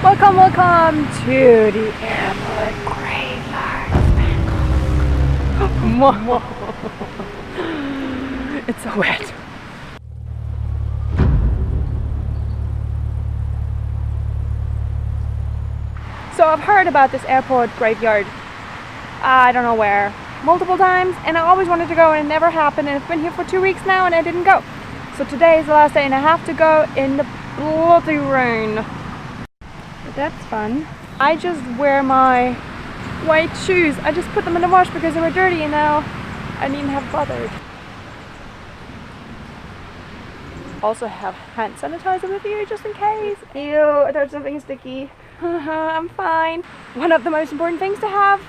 Welcome, welcome to the airport graveyard of Bangkok. It's so wet. So I've heard about this airport graveyard, I don't know where, multiple times, and I always wanted to go and it never happened, and I've been here for 2 weeks now and I didn't go. So today is the last day and I have to go in the bloody rain. But that's fun. I just wear my white shoes. I just put them in the wash because they were dirty and now I needn't have bothered. Also have hand sanitizer with you just in case. Ew, there's something sticky. I'm fine. One of the most important things to have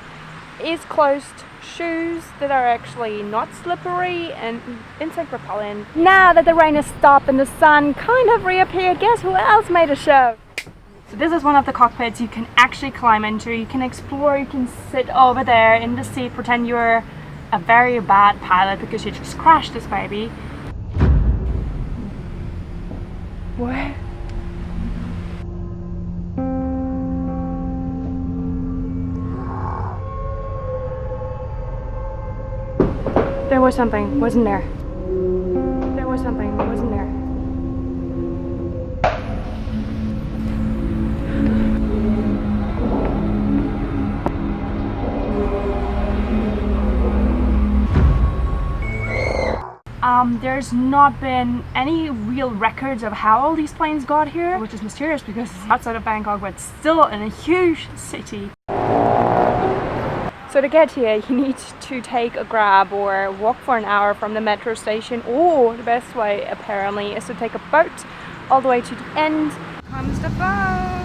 is closed shoes that are actually not slippery and insect repellent. Now that the rain has stopped and the sun kind of reappeared, guess who else made a show? So this is one of the cockpits you can actually climb into. You can explore, you can sit over there in the seat, pretend you're a very bad pilot because you just crashed this baby. What? There was something, wasn't there? There was something, wasn't there? There's not been any real records of how all these planes got here, which is mysterious because it's outside of Bangkok, but still in a huge city. So to get here, you need to take a grab or walk for an hour from the metro station, or the best way apparently is to take a boat all the way to the end. Comes the boat!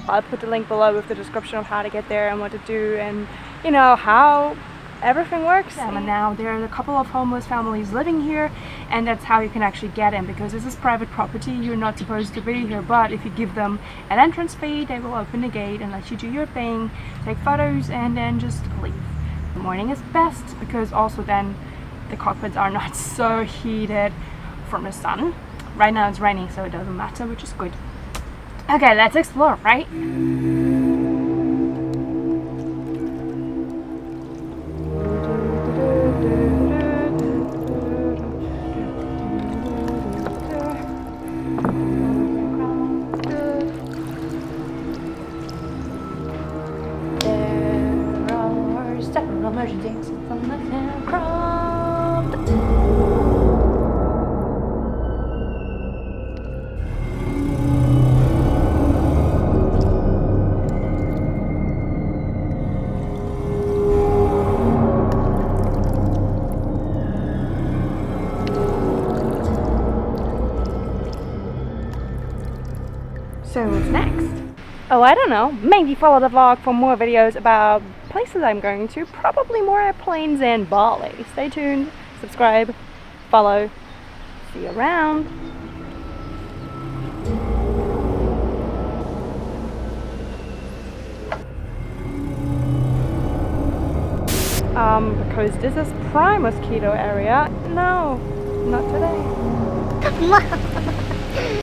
I'll put the link below with the description of how to get there and what to do and, you know, how everything works. Yeah, and now there are a couple of homeless families living here, and that's how you can actually get in, because this is private property. You're not supposed to be here, but if you give them an entrance fee, they will open the gate and let you do your thing, take photos, and then just leave. The morning is best because also then the cockpits are not so heated from the sun. Right now it's raining, so it doesn't matter, which is good. Okay, let's explore, right? Emergencies from the aircraft. So what's next? Oh, I don't know. Maybe follow the vlog for more videos about places I'm going to. Probably more airplanes and Bali. Stay tuned, subscribe, follow. See you around. Because this is prime mosquito area. No, not today.